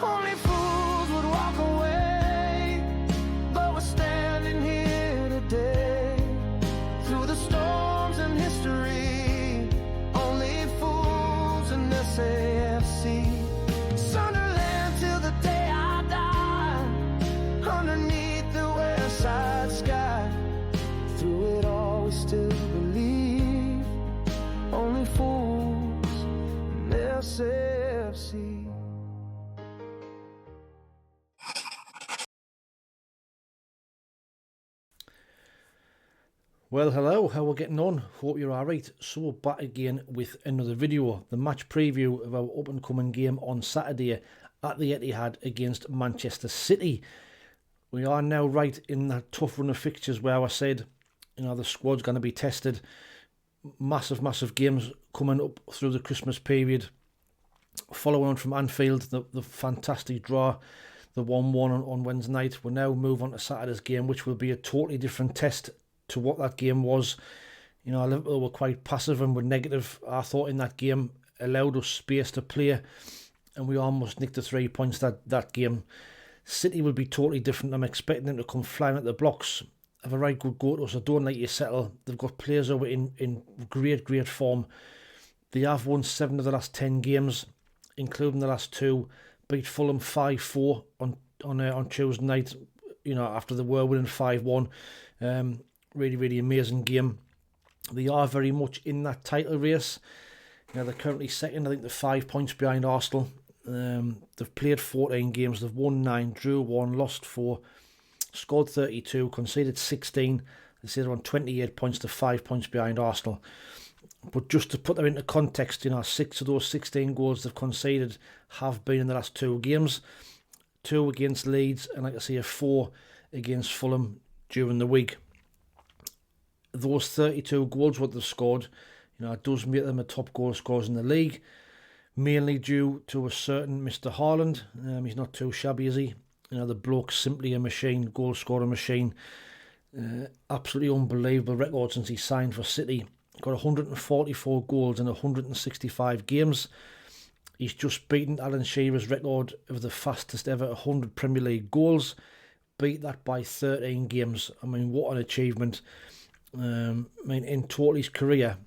Only fools would walk away, but we're standing here today. Through the storms and history, only fools and SAFC. Sunderland till the day I die, underneath the west side sky. Through it all we still believe, only fools and SAFC. Well, hello, how we're getting on? Hope you're alright. So we're back again with another video, the match preview of our up-and-coming game on Saturday at the Etihad against Manchester City. We are now right in that tough run of fixtures where I said, you know, the squad's going to be tested. Massive games coming up through the Christmas period. Following on from Anfield, the fantastic draw, the 1-1 on Wednesday night. We'll now move on to Saturday's game, which will be a totally different test to what that game was. You know, Liverpool were quite passive and were negative, I thought, in that game. Allowed us space to play, and we almost nicked the 3 points that game. City will be totally different. I'm expecting them to come flying at the blocks, have a right good go to us. I don't like you settle. They've got players over in great form. They have won 7 of the last 10 games, including the last 2. Beat Fulham 5-4 on Tuesday night, you know, after they were winning 5-1. Really amazing game. They are very much in that title race. You know, they're currently second. I think they're 5 points behind Arsenal. They've played 14 games. They've won 9, drew 1, lost 4, scored 32, conceded 16. They say they're on 28 points to 5 points behind Arsenal. But just to put that into context, you know, 6 of those 16 goals they've conceded have been in the last 2 games. 2 against Leeds and, like I say, 4 against Fulham during the week. Those 32 goals what they've scored, you know, it does make them a top goal scorers in the league, mainly due to a certain Mr. Haaland. He's not too shabby, is he? You know, the bloke's simply a machine, goal scoring machine. Absolutely unbelievable record since he signed for City. Got 144 goals in 165 games. He's just beaten Alan Shearer's record of the fastest ever 100 Premier League goals. Beat that by 13 games. I mean, what an achievement. I mean, in total his career,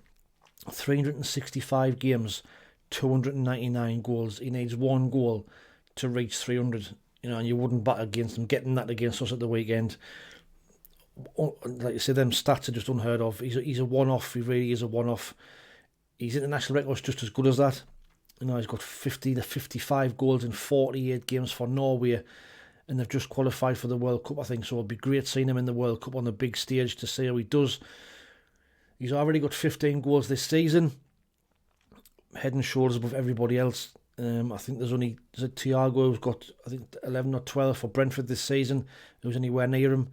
365 games, 299 goals. He needs 1 goal to reach 300. You know, and you wouldn't bat against him. Getting that against us at the weekend, like I say, them stats are just unheard of. He's a one-off. He really is a one-off. His international record's just as good as that. You know, he's got 50 to 55 goals in 48 games for Norway. And they've just qualified for the World Cup, I think. So it'll be great seeing him in the World Cup on the big stage to see how he does. He's already got 15 goals this season. Head and shoulders above everybody else. I think there's only Thiago who's got, I think, 11 or 12 for Brentford this season. Who's anywhere near him.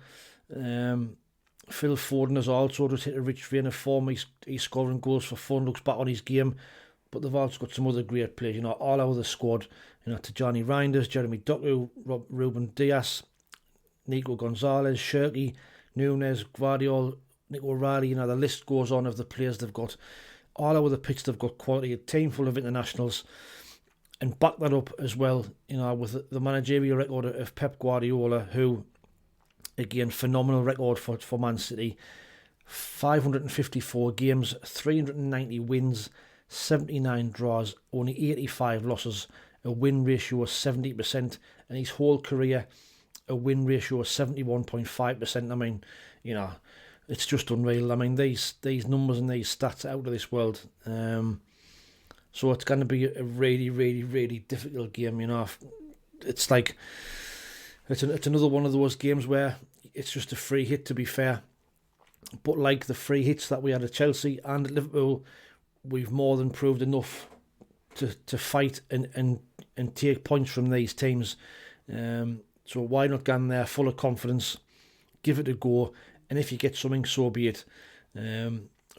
Phil Foden has also just hit a rich vein of form. He's scoring goals for fun, looks back on his game. But they've also got some other great players, you know, all over the squad. You know, Tijani Reinders, Jeremy Doku, Ruben Dias, Nico Gonzalez, Shirky, Nunes, Guardiola, Nick O'Reilly. You know, the list goes on of the players they've got. All over the pitch, they've got quality. A team full of internationals. And back that up as well, you know, with the managerial record of Pep Guardiola, who, again, phenomenal record for Man City. 554 games, 390 wins, 79 draws, only 85 losses, a win ratio of 70%, and his whole career, a win ratio of 71.5%. I mean, you know, it's just unreal. I mean, these numbers and these stats are out of this world. So it's going to be a really difficult game, you know. It's like, it's another one of those games where it's just a free hit, to be fair. But like the free hits that we had at Chelsea and at Liverpool, we've more than proved enough to fight and take points from these teams. So why not go in there full of confidence, give it a go, and if you get something, so be it.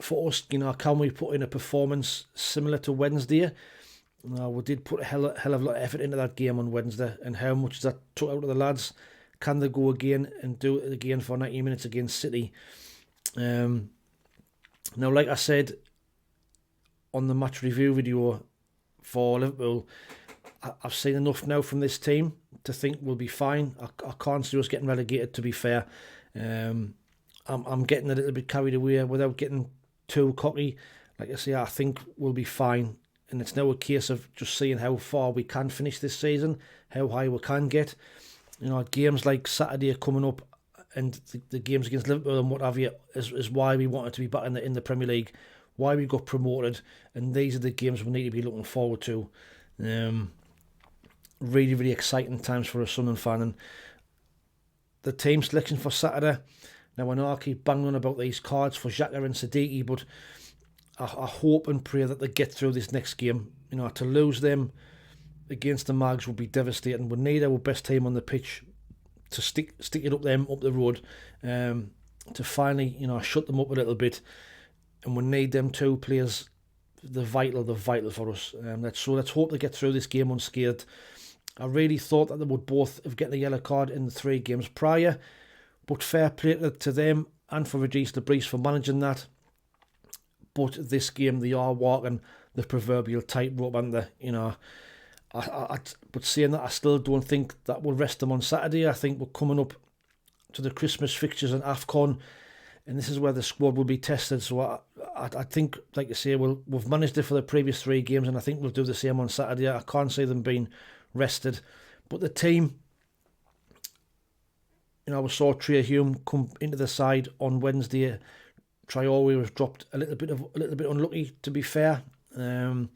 For us, you know, can we put in a performance similar to Wednesday? We did put a hell of a lot of effort into that game on Wednesday, and how much that took out of the lads. Can they go again and do it again for 90 minutes against City? Now, like I said on the match review video for Liverpool, I've seen enough now from this team to think we'll be fine. I can't see us getting relegated, to be fair. I'm getting a little bit carried away without getting too cocky. Like I say, I think we'll be fine. And it's now a case of just seeing how far we can finish this season, how high we can get. Games like Saturday are coming up, and the games against Liverpool and what have you is why we wanted to be back in the Premier League, why we got promoted, and these are the games we need to be looking forward to. Really, really exciting times for a Sunderland fan. And the team selection for Saturday, now I know I keep banging on about these cards for Xhaka and Siddiqui, but I hope and pray that they get through this next game. To lose them against the Mags would be devastating. We need our best team on the pitch to stick it up the road, to finally shut them up a little bit, and we need them two players. They're vital for us. Let's hope they get through this game unscathed. I really thought that they would both have gotten a yellow card in the 3 games prior, but fair play to them and for Regis Lebris for managing that. But this game, they are walking the proverbial tightrope, aren't they? But saying that, I still don't think that will rest them on Saturday. I think we're coming up to the Christmas fixtures and AFCON, and this is where the squad will be tested. So I think, like I say, we've managed it for the previous 3 games, and I think we'll do the same on Saturday. I can't see them being rested. But the team, we saw Trey Hume come into the side on Wednesday. Traore was dropped a little bit unlucky, to be fair. And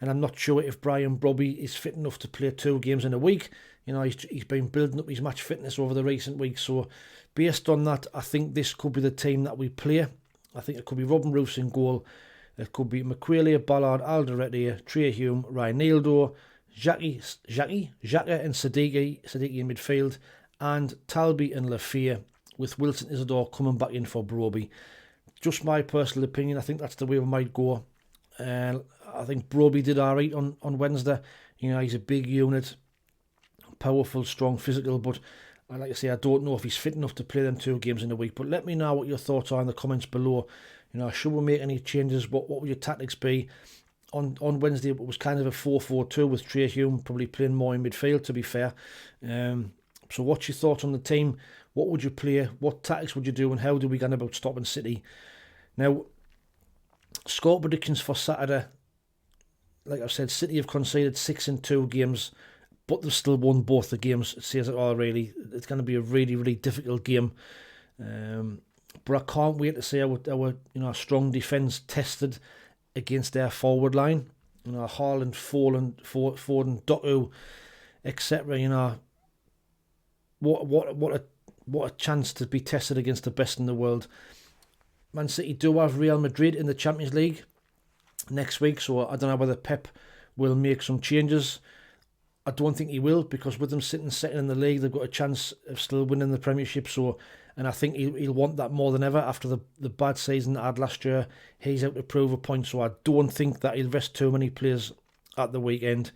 I'm not sure if Brian Brobby is fit enough to play 2 games in a week. He's been building up his match fitness over the recent weeks. So based on that, I think this could be the team that we play. I think it could be Robin Roos in goal. It could be McQuailey, Ballard, Alderete, Trey Hume, Reinildo, Xhaka and Siddiqui in midfield, and Talby and Lafayette, with Wilson Isidore coming back in for Broby. Just my personal opinion, I think that's the way we might go. I think Broby did alright on Wednesday. He's a big unit, powerful, strong, physical, but like I say, I don't know if he's fit enough to play them 2 games in a week. But let me know what your thoughts are in the comments below. Should we make any changes? What would your tactics be? On Wednesday, it was kind of a 4-4-2 with Trey Hume probably playing more in midfield, to be fair. So what's your thoughts on the team? What would you play? What tactics would you do? And how do we go about stopping City? Now, score predictions for Saturday. Like I've said, City have conceded 6 in 2 games, but they've still won both the games. It says it all, really. It's going to be a really, really difficult game. But I can't wait to see our strong defence tested against their forward line. Haaland, Foden, Doku, etc. What a chance to be tested against the best in the world. Man City do have Real Madrid in the Champions League next week, so I don't know whether Pep will make some changes. I don't think he will, because with them sitting second in the league, they've got a chance of still winning the Premiership. And I think he'll want that more than ever after the bad season that I had last year. He's out to prove a point, so I don't think that he'll rest too many players at the weekend.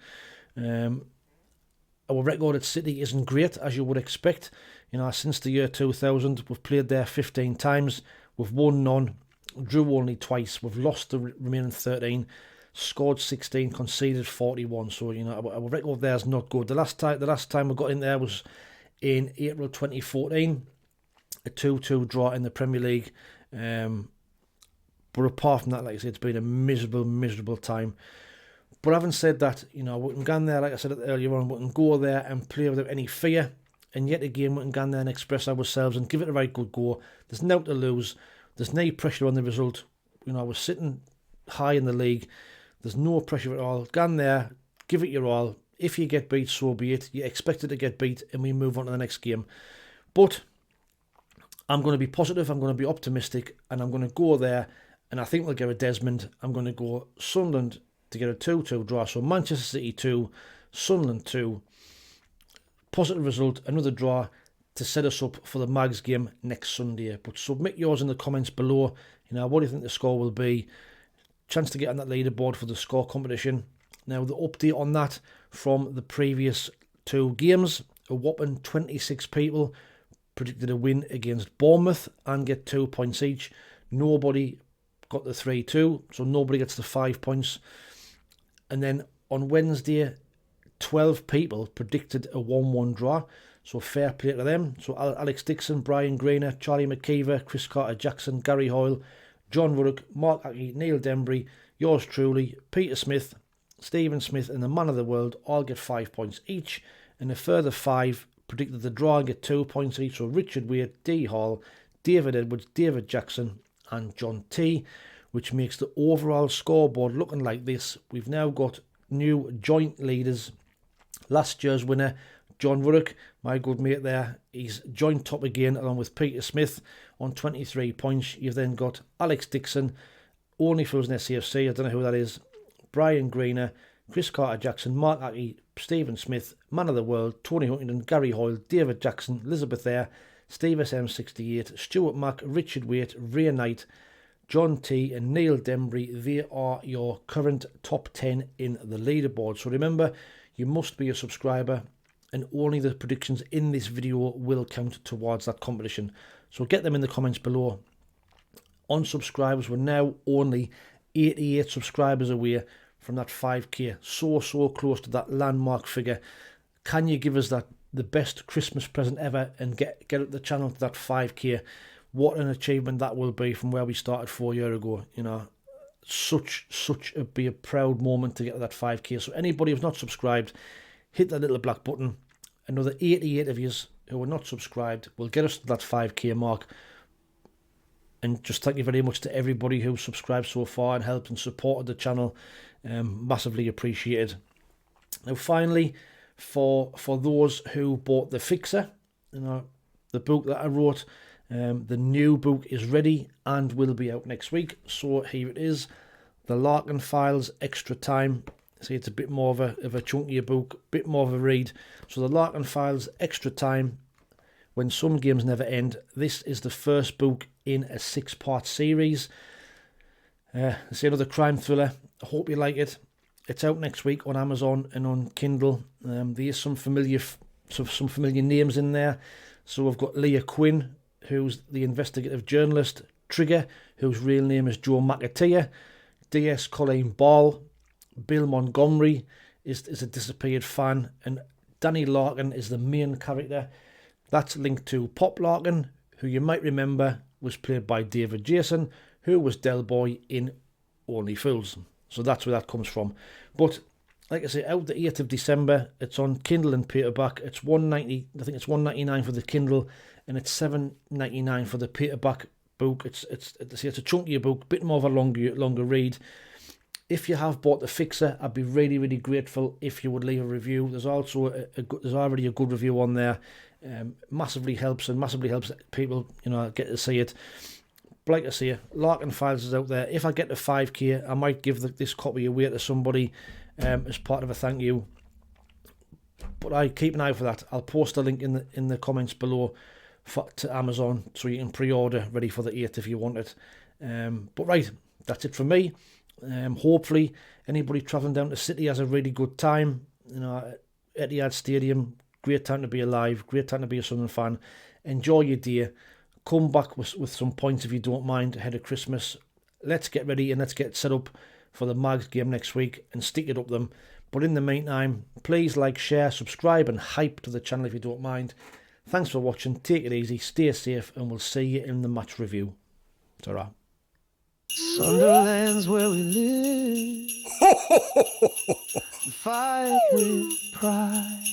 Our record at City isn't great, as you would expect. Since the year 2000, we've played there 15 times. We've won none, drew only twice. We've lost the remaining 13, scored 16, conceded 41. So our record there is not good. The last time we got in there was in April 2014, a 2-2 draw in the Premier League. But apart from that, like I said, it's been a miserable time. But having said that, we can go in there, like I said earlier on, we can go there and play without any fear. And yet again, we can go in there and express ourselves and give it a right good go. There's no to lose. There's no pressure on the result. We're sitting high in the league. There's no pressure at all. Go in there, give it your all. If you get beat, so be it. You expected to get beat, and we move on to the next game. But I'm going to be positive. I'm going to be optimistic, and I'm going to go there, and I think we'll get a Desmond. I'm going to go Sunderland to get a 2-2 draw. So Manchester City 2, Sunderland 2. Positive result, another draw to set us up for the Mags game next Sunday. But submit yours in the comments below. What do you think the score will be? Chance to get on that leaderboard for the score competition. Now, the update on that from the previous 2 games, a whopping 26 people predicted a win against Bournemouth and get 2 points each. Nobody got the 3-2, so nobody gets the 5 points. And then on Wednesday, 12 people predicted a 1-1 draw. So fair play to them. So Alex Dixon, Brian Greener, Charlie McKeever, Chris Carter-Jackson, Gary Hoyle, John Ruddock, Mark Aki, Neil Dembry, yours truly, Peter Smith, Stephen Smith and the Man of the World all get 5 points each. And a further 5 predicted the draw and get 2 points each. So Richard Waite, D Hall, David Edwards, David Jackson and John T, which makes the overall scoreboard looking like this. We've now got new joint leaders. Last year's winner, John Ruddock, my good mate there, he's joint top again along with Peter Smith on 23 points. You've then got Alex Dixon, Only Fools and SAFC, I don't know who that is, Brian Greener, Chris Carter-Jackson, Mark Aki, Stephen Smith, Man of the World, Tony Huntington, Gary Hoyle, David Jackson, Elizabeth Eyre, Steve SM68, Stuart Mack, Richard Waite, Ray Knight, John T and Neil Dembry. They are your current top 10 in the leaderboard. So remember, you must be a subscriber and only the predictions in this video will count towards that competition. So get them in the comments below. On subscribers, we're now only 88 subscribers away from that 5k. So close to that landmark figure. Can you give us that, the best Christmas present ever, and get the channel to that 5k? What an achievement that will be from where we started 4 years ago. You know, such be a proud moment to get to that 5k. So anybody who's not subscribed, hit that little black button. Another 88 of you who are not subscribed will get us to that 5k mark. And just thank you very much to everybody who's subscribed so far and helped and supported the channel. Massively appreciated. Now finally, for those who bought the Fixer, you know, the book that I wrote, the new book is ready and will be out next week. So here it is, The Larkin Files Extra Time. See, it's a bit more of a chunkier book, a bit more of a read. So The Larkin Files Extra Time, When Some Games Never End. This is the first book in a 6-part series. It's another crime thriller. I hope you like it. It's out next week on Amazon and on Kindle. There's some familiar names in there. So we've got Leah Quinn, who's the investigative journalist, Trigger, whose real name is Joe McAteer, DS Colleen Ball, Bill Montgomery is a disappeared fan, and Danny Larkin is the main character. That's linked to Pop Larkin, who you might remember was played by David Jason, who was Del Boy in Only Fools. So that's where that comes from. But like I say, out the 8th of December, it's on Kindle and paperback. It's $1.90. I think it's $1.99 for the Kindle, and it's $7.99 for the paperback book. It's a chunkier book, bit more of a longer read. If you have bought the Fixer, I'd be really grateful if you would leave a review. There's also there's already a good review on there. Massively helps people, you know, get to see it. But like I say, Larkin Files is out there. If I get to 5k, I might give this copy away to somebody as part of a thank you. But I keep an eye for that. I'll post a link in the comments below to Amazon, so you can pre-order ready for the 8th if you want it. But right, that's it from me. Hopefully anybody travelling down to City has a really good time. You know, Etihad Stadium, great time to be alive, great time to be a Sunderland fan. Enjoy your day. Come back with some points if you don't mind ahead of Christmas. Let's get ready and let's get set up for the Mags game next week and stick it up them. But in the meantime, please like, share, subscribe and hype to the channel if you don't mind. Thanks for watching. Take it easy, stay safe, and we'll see you in the match review. Ta-ra. Sunderland's where we live. Fight with pride.